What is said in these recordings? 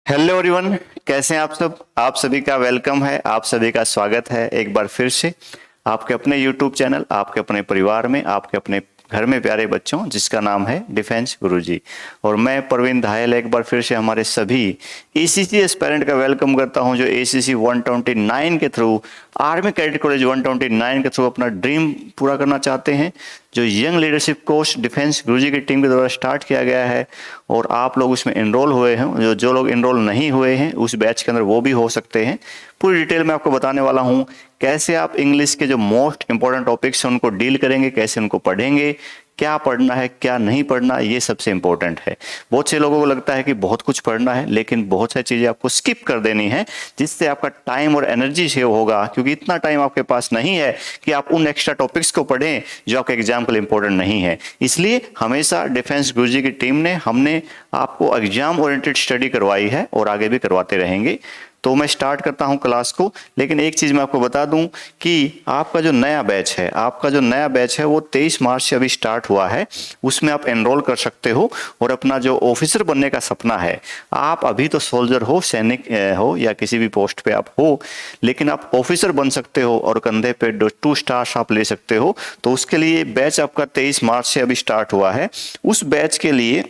Hello everyone, कैसे हैं आप सब। आप सभी का वेलकम है, आप सभी का स्वागत है एक बार फिर से आपके अपने यूट्यूब चैनल, आपके अपने परिवार में, आपके अपने घर में प्यारे बच्चों, जिसका नाम है डिफेंस गुरुजी। और मैं प्रवीण धायल एक बार फिर से हमारे सभी एसीसी एस्पायरेंट का वेलकम करता हूं, जो एसीसी 129 के थ्रू, आर्मी कैडेट कॉलेज 129 के थ्रू अपना ड्रीम पूरा करना चाहते हैं, जो यंग लीडरशिप कोर्स डिफेंस गुरुजी की टीम के द्वारा स्टार्ट किया गया है। और आप लोग उसमें इनरोल हुए हैं, जो लोग इनरोल नहीं हुए हैं उस बैच के अंदर वो भी हो सकते हैं। पूरी डिटेल में आपको बताने वाला हूं, कैसे आप इंग्लिश के जो मोस्ट इंपॉर्टेंट टॉपिक्स हैं उनको डील करेंगे, कैसे उनको पढ़ेंगे, क्या पढ़ना है क्या नहीं पढ़ना, ये सबसे इंपॉर्टेंट है। बहुत से लोगों को लगता है कि बहुत कुछ पढ़ना है, लेकिन बहुत सारी चीज़ें आपको स्किप कर देनी है, जिससे आपका टाइम और एनर्जी सेव होगा, क्योंकि इतना टाइम आपके पास नहीं है कि आप उन एक्स्ट्रा टॉपिक्स को पढ़ें जो आपके एग्जाम के लिए इंपॉर्टेंट नहीं है। इसलिए हमेशा डिफेंस गुरुजी की टीम ने हमने आपको एग्जाम ओरिएंटेड स्टडी करवाई है और आगे भी करवाते रहेंगे। तो मैं स्टार्ट करता हूं क्लास को, लेकिन एक चीज़ मैं आपको बता दूं कि आपका जो नया बैच है वो 23 मार्च से अभी स्टार्ट हुआ है। उसमें आप एनरोल कर सकते हो और अपना जो ऑफिसर बनने का सपना है, आप अभी तो सोल्जर हो, सैनिक हो या किसी भी पोस्ट पे आप हो, लेकिन आप ऑफिसर बन सकते हो और कंधे पे 2 स्टार्स आप ले सकते हो। तो उसके लिए बैच आपका 23 मार्च से अभी स्टार्ट हुआ है। उस बैच के लिए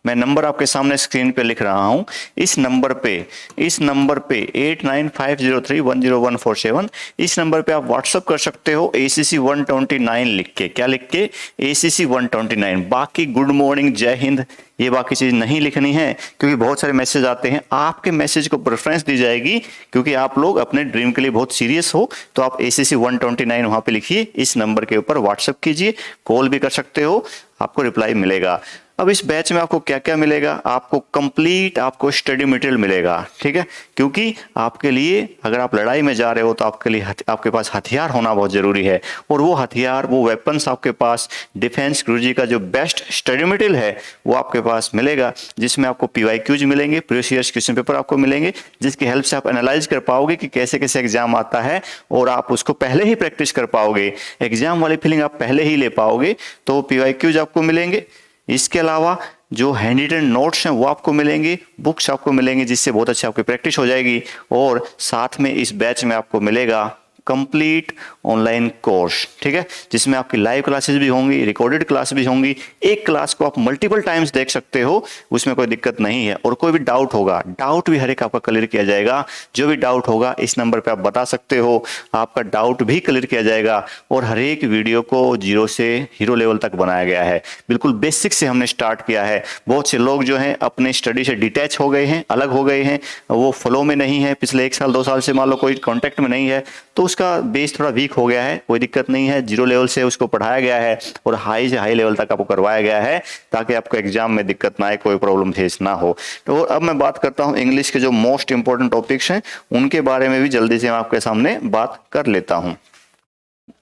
मैं नंबर आपके सामने स्क्रीन पे लिख रहा हूं। इस नंबर पे 8950310147, इस नंबर पे आप व्हाट्सअप कर सकते हो ACC 129 लिख के। क्या लिख के? ACC 129। बाकी गुड मॉर्निंग, जय हिंद, ये बाकी चीज नहीं लिखनी है, क्योंकि बहुत सारे मैसेज आते हैं। आपके मैसेज को प्रेफरेंस दी जाएगी, क्योंकि आप लोग अपने ड्रीम के लिए बहुत सीरियस हो। तो आप ACC 129 वहां पे लिखिए, इस नंबर के ऊपर व्हाट्सएप कीजिए, कॉल भी कर सकते हो, आपको रिप्लाई मिलेगा। अब इस बैच में आपको क्या क्या मिलेगा? आपको स्टडी मटेरियल मिलेगा, ठीक है, क्योंकि आपके लिए, अगर आप लड़ाई में जा रहे हो तो आपके लिए आपके पास हथियार होना बहुत जरूरी है। और वो हथियार, वो वेपन्स आपके पास डिफेंस गुरुजी का जो बेस्ट स्टडी मटेरियल है वो आपके पास मिलेगा, जिसमें आपको PYQs मिलेंगे, प्रीवियस क्वेश्चन पेपर आपको मिलेंगे, जिसकी हेल्प से आप एनालाइज कर पाओगे कि कैसे कैसे एग्जाम आता है, और आप उसको पहले ही प्रैक्टिस कर पाओगे, एग्जाम वाली फीलिंग आप पहले ही ले पाओगे। तो PYQs आपको मिलेंगे। इसके अलावा जो हैंड रिटन नोट्स हैं वो आपको मिलेंगे, बुक्स आपको मिलेंगे, जिससे बहुत अच्छी आपकी प्रैक्टिस हो जाएगी। और साथ में इस बैच में आपको मिलेगा कंप्लीट ऑनलाइन कोर्स, ठीक है, जिसमें आपकी लाइव क्लासेस भी होंगी, रिकॉर्डेड क्लास भी होंगी। एक क्लास को आप मल्टीपल टाइम्स देख सकते हो, उसमें कोई दिक्कत नहीं है। और कोई भी डाउट होगा, डाउट भी हर एक आपका क्लियर किया जाएगा। जो भी डाउट होगा इस नंबर पे आप बता सकते हो, आपका डाउट भी क्लियर किया जाएगा। और हर एक वीडियो को 0 से हीरो लेवल तक बनाया गया है, बिल्कुल बेसिक से हमने स्टार्ट किया है। बहुत से लोग जो हैं अपने स्टडी से डिटैच हो गए हैं, अलग हो गए हैं, वो फ्लो में नहीं है, पिछले 1 साल 2 साल से मान लो कोई कॉन्टेक्ट में नहीं है, तो उसका बेस थोड़ा वीक हो गया है। कोई दिक्कत नहीं है, 0 लेवल से उसको पढ़ाया गया है और हाई से हाई लेवल तक आपको करवाया गया है, ताकि आपको एग्जाम में दिक्कत ना आए, कोई प्रॉब्लम फेस ना हो। तो अब मैं बात करता हूं इंग्लिश के जो मोस्ट इंपॉर्टेंट टॉपिक्स हैं, उनके बारे में भी जल्दी से मैं आपके सामने बात कर लेता हूं।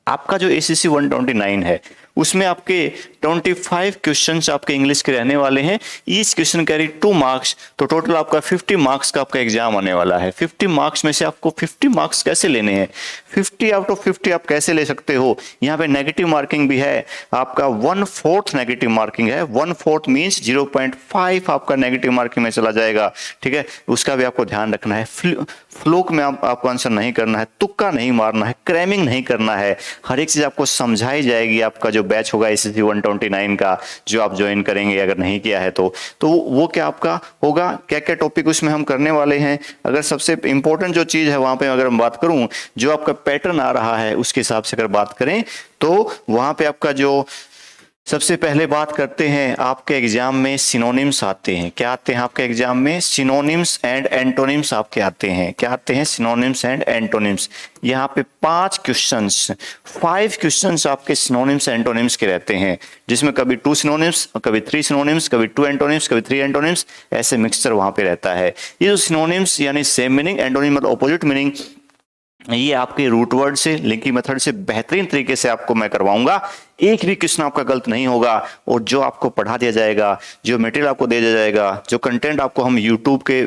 आपका जो ACC 129 है उसमें आपके 25 क्वेश्चंस आपके इंग्लिश के रहने वाले हैं। ईच क्वेश्चन कैरी 2 मार्क्स, तो टोटल आपका 50 मार्क्स का आपका एग्जाम आने वाला है। 50 मार्क्स में से आपको 50 मार्क्स कैसे लेने हैं, 50 आउट ऑफ 50 आप कैसे ले सकते हो? यहाँ पे नेगेटिव मार्किंग भी है, आपका 1/4 नेगेटिव मार्किंग है। 1/4 मीन्स 0.5 आपका नेगेटिव मार्किंग में चला जाएगा, ठीक है, उसका भी आपको ध्यान रखना है। फ्लूक में आपको आंसर नहीं करना है, तुक्का नहीं मारना है, क्रैमिंग नहीं करना है, हर एक चीज आपको समझाई जाएगी। आपका जो बैच होगा ACC 129 का, जो आप ज्वाइन करेंगे, अगर नहीं किया है तो वो क्या आपका होगा, क्या क्या टॉपिक उसमें हम करने वाले हैं। अगर सबसे इंपॉर्टेंट जो चीज है वहां पे अगर हम बात करूं, जो आपका पैटर्न आ रहा है उसके हिसाब से अगर बात करें, तो वहां पे आपका जो सबसे पहले बात करते हैं, आपके एग्जाम में सिनोनिम्स आते हैं। क्या आते हैं आपके एग्जाम में? सिनोनिम्स एंड एंटोनिम्स आपके आते हैं। क्या आते हैं? Synonyms and antonyms. यहाँ पे 5 क्वेश्चंस आपके सिनोनिम्स एंटोनिम्स के रहते हैं, जिसमें कभी 2 सिनोनिम्स, कभी 3 सिनोनिम्स, कभी 2 एंटोनिम्स, कभी 3 एंटोनिम्स, ऐसे मिक्सचर वहां पे रहता है। ये जो सिनोनिम्स यानी सेम मीनिंग, एंटोनिम मतलब ऑपोजिट मीनिंग, ये आपके रूट वर्ड से, लिंकिंग मेथड से बेहतरीन तरीके से आपको मैं करवाऊंगा। एक भी क्वेश्चन आपका गलत नहीं होगा, और जो आपको पढ़ा दिया जाएगा, जो मटेरियल आपको दिया जाएगा, जो कंटेंट आपको हम यूट्यूब के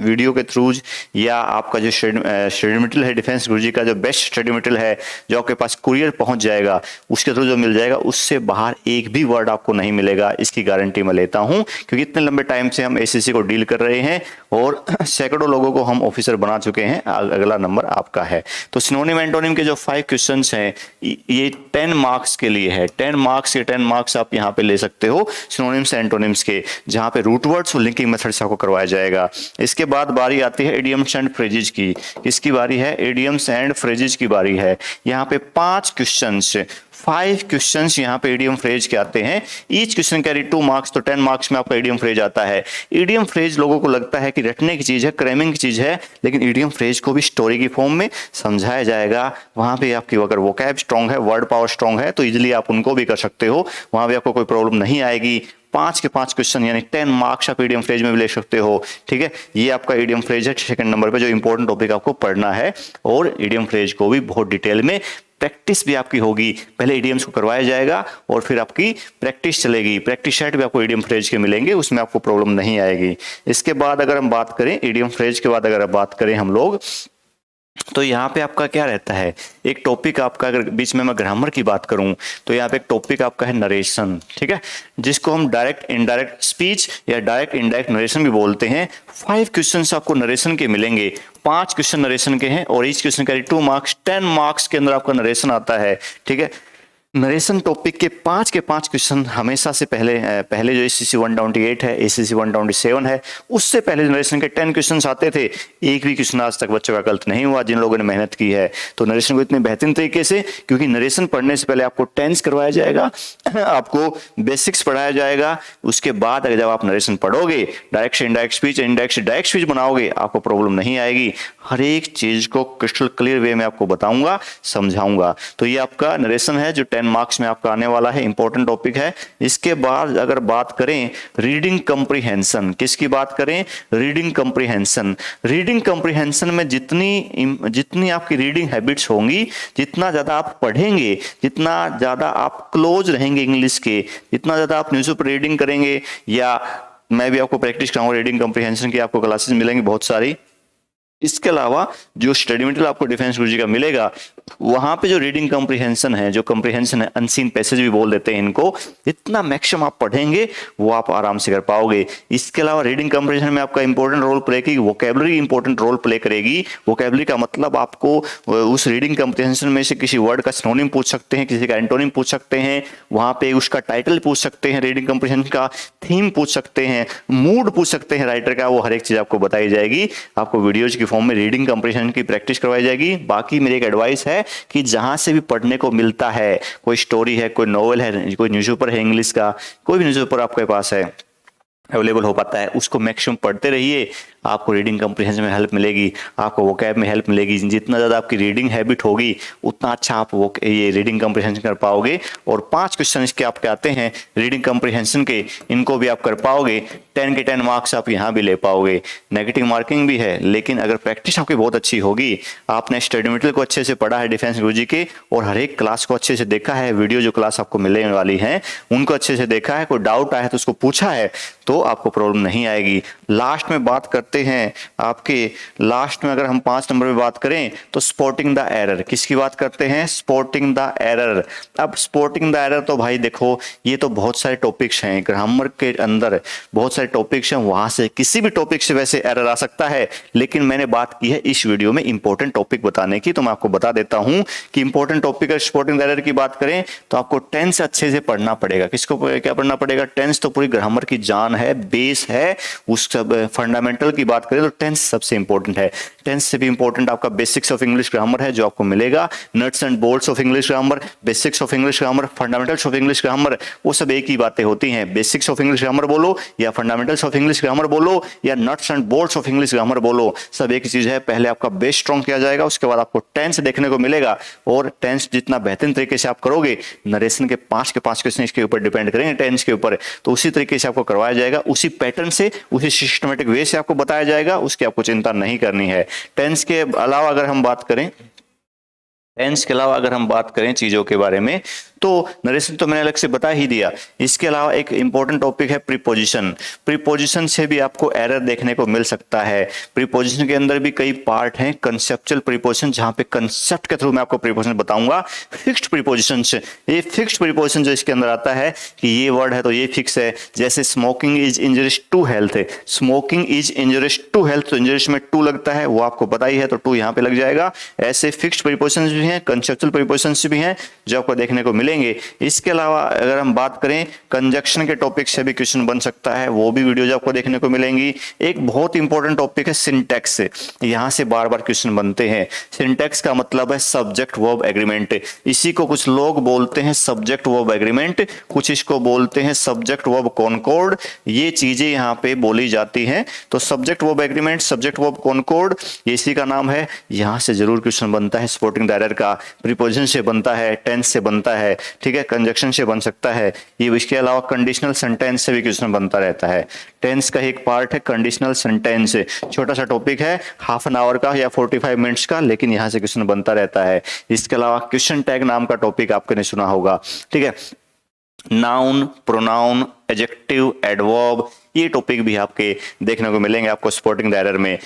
वीडियो के थ्रू, या आपका जो स्टडी मटेरियल है डिफेंस गुरुजी का, जो बेस्ट स्टडी मटेरियल है जो आपके पास कुरियर पहुंच जाएगा, उसके थ्रू जो मिल जाएगा, उससे बाहर एक भी वर्ड आपको नहीं मिलेगा, इसकी गारंटी मैं लेता हूं। क्योंकि इतने लंबे टाइम से हम एसएससी को डील कर रहे हैं और सैकड़ों लोगों को हम ऑफिसर बना चुके हैं। अगला नंबर आपका है। तो सिनोनिम एंटोनिम के जो 5 क्वेश्चंस हैं, ये 10 मार्क्स के लिए है। 10 मार्क्स के 10 मार्क्स आप यहाँ पे ले सकते हो सिनोनिम्स एंटोनिम्स के, जहां पे रूट वर्ड्स और लिंकिंग मेथड से आपको करवाया जाएगा। इसके बाद बारी आती है इडियम्स एंड फ्रेजेस की। किसकी बारी है? इडियम्स एंड फ्रेजेस की बारी है। यहाँ पे 5 क्वेश्चंस यहाँ पे इडियम फ्रेज के आते हैं। ईच क्वेश्चन कैरी 2 मार्क्स, तो 10 मार्क्स में आपका इडियम फ्रेज आता है। इडियम फ्रेज लोगों को लगता है कि रटने की चीज है, क्रैमिंग की चीज है, लेकिन इडियम फ्रेज को भी स्टोरी की फॉर्म में समझाया जाएगा। वहां पे आपकी अगर वोकैब स्ट्रांग है, वर्ड पावर स्ट्रांग है, तो इजिली आप उनको भी कर सकते हो, वहां भी आपको कोई प्रॉब्लम नहीं आएगी। 5 के 5 क्वेश्चन यानी 10 मार्क्स आप ईडियम फ्रेज में भी ले सकते हो। ठीक है, ये आपका ईडियम फ्रेज है सेकंड नंबर पे, जो इंपॉर्टेंट टॉपिक आपको पढ़ना है। और ईडियम फ्रेज को भी बहुत डिटेल में प्रैक्टिस भी आपकी होगी। पहले इडियम्स को करवाया जाएगा और फिर आपकी प्रैक्टिस चलेगी। प्रैक्टिस सेट भी आपको इडियम फ्रेज के मिलेंगे, उसमें आपको प्रॉब्लम नहीं आएगी। इसके बाद अगर हम बात करें इडियम फ्रेज के बाद अगर बात करें हम लोग, तो यहाँ पे आपका क्या रहता है, एक टॉपिक आपका, अगर बीच में मैं ग्रामर की बात करूं तो यहाँ पे एक टॉपिक आपका है नरेशन। ठीक है, जिसको हम डायरेक्ट इनडायरेक्ट स्पीच या डायरेक्ट इनडायरेक्ट नरेशन भी बोलते हैं। 5 क्वेश्चंस आपको नरेशन के मिलेंगे। 5 क्वेश्चन नरेशन के हैं और each question carry 2 marks. 10 marks के अंदर आपका नरेशन आता है। ठीक है, नरेशन टॉपिक के 5 के 5 क्वेश्चन हमेशा से पहले जो एससीसी 128 है, एससीसी 127 है, उससे पहले नरेशन के 10 क्वेश्चंस आते थे। एक भी क्वेश्चन आज तक बच्चों का गलत नहीं हुआ जिन लोगों ने मेहनत की है। तो नरेशन को इतने बेहतरीन तरीके से, क्योंकि नरेशन पढ़ने से पहले आपको टेंस करवाया जाएगा, आपको बेसिक्स पढ़ाया जाएगा। उसके बाद अगर जब आप नरेशन पढ़ोगे, डायरेक्ट से इनडायरेक्ट स्पीच, इनडायरेक्ट से डायरेक्ट स्पीच बनाओगे, आपको प्रॉब्लम नहीं आएगी। हर एक चीज को क्रिस्टल क्लियर वे में आपको बताऊंगा, समझाऊंगा। तो ये आपका नरेशन है जो 10 मार्क्स में आपका आने वाला है, इंपॉर्टेंट टॉपिक है। इसके बाद अगर बात करें रीडिंग कॉम्प्रिहेंशन, किसकी बात करें? Reading comprehension. रीडिंग कॉम्प्रिहेंशन में जितनी आपकी रीडिंग हैबिट्स होंगी, जितना ज्यादा आप पढ़ेंगे, जितना ज्यादा आप क्लोज रहेंगे इंग्लिश के, जितना ज्यादा आप न्यूज़पेपर रीडिंग करेंगे, या मैं भी आपको प्रैक्टिस कराऊंगा रीडिंग कॉम्प्रिहेंशन की, आपको क्लासेस मिलेंगी बहुत सारी। इसके अलावा जो स्टडी मटेरियल आपको डिफेंस गुरुजी का मिलेगा, वहां पे जो रीडिंग कॉम्प्रिहेंशन है, जो कॉम्प्रिहेंशन है, अनसीन पैसेज भी बोल देते हैं इनको, जितना मैक्सिमम आप पढ़ेंगे वो आप आराम से कर पाओगे। इसके अलावा रीडिंग कॉम्प्रिहेंशन में आपका इंपॉर्टेंट रोल प्ले करेगी वोकैबुलरी, इंपॉर्टेंट रोल प्ले करेगी। वोकैबुलरी का मतलब आपको उस रीडिंग कॉम्प्रिहेंशन में से किसी वर्ड का सिनोनिम पूछ सकते हैं, किसी का एंटोनिम पूछ सकते हैं, वहां पे उसका टाइटल पूछ सकते हैं, रीडिंग कॉम्प्रिहेंशन का थीम पूछ सकते हैं, मूड पूछ सकते हैं राइटर का, वो हर एक चीज आपको बताई जाएगी। आपको वीडियोज की फॉर्म में रीडिंग कॉम्प्रिहेंशन की प्रैक्टिस करवाई जाएगी। बाकी मेरी एक एडवाइस है कि जहां से भी पढ़ने को मिलता है, कोई स्टोरी है, कोई नॉवेल है, कोई न्यूज़पेपर है इंग्लिश का, कोई भी न्यूज़पेपर आपके पास है, अवेलेबल हो पाता है, उसको मैक्सिमम पढ़ते रहिए। आपको रीडिंग कॉम्प्रिहेंशन में हेल्प मिलेगी, आपको वोकैब में हेल्प मिलेगी। जितना ज़्यादा आपकी रीडिंग हैबिट होगी, उतना अच्छा आप ये रीडिंग कॉम्प्रिहेंशन कर पाओगे। और 5 क्वेश्चन इसके आपके आते हैं रीडिंग कॉम्प्रिहेंशन के, इनको भी आप कर पाओगे। 10 के 10 मार्क्स आप यहाँ भी ले पाओगे। नेगेटिव मार्किंग भी है, लेकिन अगर प्रैक्टिस आपकी बहुत अच्छी होगी, आपने स्टडी मटेरियल को अच्छे से पढ़ा है डिफेंस गुरुजी के, और हर एक क्लास को अच्छे से देखा है, वीडियो जो क्लास आपको मिलने वाली है उनको अच्छे से देखा है, कोई डाउट आया तो उसको पूछा है, तो आपको प्रॉब्लम नहीं आएगी। लास्ट में बात करते हैं आपके, लास्ट में अगर हम 5 नंबर पे बात करें तो स्पॉटिंग द एरर। किसकी बात करते हैं? Spotting the error. अब स्पॉटिंग द एरर तो भाई देखो, ये तो बहुत सारे टॉपिक्स हैं ग्रामर के अंदर, बहुत सारे टॉपिक्स हैं, वहां से किसी भी टॉपिक से वैसे एरर आ सकता है। लेकिन मैंने बात की है इस वीडियो में इंपॉर्टेंट टॉपिक बताने की, तो मैं आपको बता देता हूं कि इंपॉर्टेंट टॉपिक है। स्पॉटिंग द एरर की बात करें तो आपको टेंस अच्छे से पढ़ना पड़ेगा। किसको क्या पढ़ना पड़ेगा? टेंस तो पूरी ग्रामर की जान है, बेस है। उस सब फंडामेंटल की बात करें तो टेंस सबसे इंपॉर्टेंट है। टेंस से भी इंपॉर्टेंट आपका बेसिक्स ऑफ इंग्लिश ग्रामर है, जो आपको मिलेगा। Nuts and bolts of English grammar, basics of English grammar, fundamentals of English grammar, वो सब एक ही बातें होती हैं। बेसिक्स ऑफ इंग्लिश ग्रामर बोलो या फंडामेंटल्स ऑफ इंग्लिश ग्रामर बोलो या nuts and bolts of English grammar बोलो, सब एक ही चीज है। पहले आपका बेस स्ट्रॉन्ग किया जाएगा, उसके बाद आपको टेंस देखने को मिलेगा। और टेंस जितना बेहतरीन तरीके से आप करोगे, नरेशन के 5 के 5 क्वेश्चन इसके ऊपर डिपेंड करेंगे टेंस के ऊपर, तो उसी तरीके से आपको करवाया जाएगा, उसी पैटर्न से, उसी सिस्टमेटिक वे से आपको बताया जाएगा। उसकी आपको चिंता नहीं करनी है। टेंस के अलावा अगर हम बात करें टेंस के अलावा अगर हम बात करें चीजों के बारे में तो नरेशन तो मैंने अलग से बता ही दिया। इसके अलावा एक इंपॉर्टेंट टॉपिक है प्रीपोजिशन। प्रीपोजिशन से भी आपको एरर देखने को मिल सकता है। प्रीपोजिशन के अंदर भी कई पार्ट हैं। कंसेप्चुअल प्रीपोजिशन, जहां पे कंसेप्ट के थ्रू मैं आपको प्रीपोजिशन बताऊंगा। फिक्स्ड प्रीपोजिशन से, ये फिक्स्ड प्रीपोजिशन जो इसके अंदर आता है कि ये वर्ड है तो ये फिक्स है। जैसे smoking is injurious to health है, smoking is injurious to health, तो इंजरियस में टू लगता है, वो आपको पता ही है, तो टू यहां पे लग जाएगा। ऐसे फिक्स्ड प्रीपोजिशन भी हैं, कंसेप्चुअल प्रीपोजिशन भी हैं जो आपको देखने को मिलेंगे। इसके अलावा अगर हम बात करें कंजक्शन के टॉपिक से भी क्वेश्चन बन सकता है, वो भी वीडियोज आपको देखने को मिलेंगी। एक बहुत इंपॉर्टेंट टॉपिक है सिंटैक्स से, यहां से बार बार क्वेश्चन बनते हैं। सिंटैक्स का मतलब है सब्जेक्ट वर्ब एग्रीमेंट। इसी को कुछ लोग बोलते हैं सब्जेक्ट वर्ब एग्रीमेंट, कुछ इसको बोलते हैं सब्जेक्ट वर्ब कॉनकॉर्ड। ये चीजें यहाँ पे बोली जाती हैं। तो subject verb agreement, subject verb concord, ये इसी का नाम है। यहां से जरूर क्वेश्चन बनता है। सपोर्टिंग द एरर का प्रीपोजिशन से बनता है, टेंस से बनता है, ठीक है, कंजक्शन से बन सकता है। ये इसके अलावा कंडीशनल सेंटेंस से भी क्वेश्चन बनता रहता है। टेंस का एक पार्ट है कंडीशनल सेंटेंस, छोटा सा टॉपिक है, हाफ एन आवर का या 45 मिनट्स का, लेकिन यहां से क्वेश्चन बनता रहता है। इसके अलावा क्वेश्चन टैग नाम का टॉपिक आपने सुना होगा, ठीक है। नाउन, प्रोनाउन, एडजेक्टिव, एडवर्ब, ये टॉपिक भी आपके देखने को मिलेंगे आपको स्पॉटिंग द एरर में।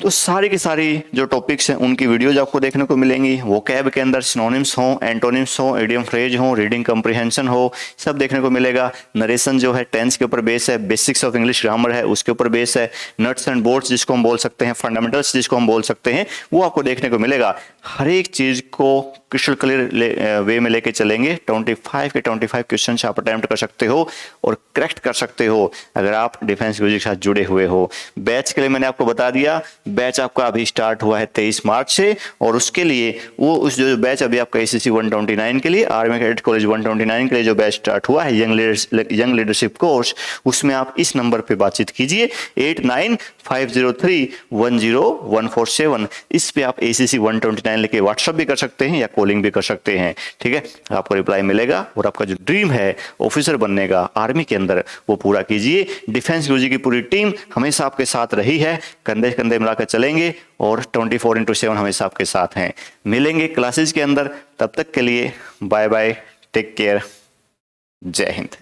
तो सारी की सारी जो टॉपिक्स हैं उनकी वीडियोज आपको देखने को मिलेंगी। वोकैब के अंदर सिनोनिम्स हो, एंटोनिम्स हो, इडियम फ्रेज हो, रीडिंग कम्प्रिहेंशन हो, सब देखने को मिलेगा। नरेशन जो है टेंस के ऊपर बेस है, बेसिक्स ऑफ इंग्लिश ग्रामर है उसके ऊपर बेस है, नट्स एंड बोल्ट्स जिसको हम बोल सकते हैं, फंडामेंटल्स जिसको हम बोल सकते हैं, वो आपको देखने को मिलेगा। हर एक चीज को क्रिस्टल क्लियर वे में लेके चलेंगे। 25 के 25 क्वेश्चन आप अटेम्प्ट कर सकते हो और करेक्ट कर सकते हो अगर आप डिफेंस म्यूजिक के साथ जुड़े हुए हो। बैच के लिए मैंने आपको बता दिया, बैच आपका अभी स्टार्ट हुआ है 23 मार्च से, और उसके लिए वो उस जो बैच अभी आपका ACC 129 के लिए, आर्मी कैडेट कॉलेज 129 के लिए जो बैच स्टार्ट हुआ है यंग लीडरशिप कोर्स, उसमें आप इस नंबर पे बातचीत कीजिए 8950310147। इस पे आप ACC 129 लेके व्हाट्सएप भी कर सकते हैं या कॉलिंग भी कर सकते हैं, ठीक है। आपको रिप्लाई मिलेगा और आपका जो ड्रीम है ऑफिसर बनने का आर्मी के अंदर, वो पूरा कीजिए। डिफेंस म्यूजिक की पूरी टीम हमेशा आपके साथ रही है, कंधे कंधे मिलाकर चलेंगे और 24/7 हमेशा आपके साथ हैं। मिलेंगे क्लासेस के अंदर, तब तक के लिए बाय बाय, टेक केयर, जय हिंद।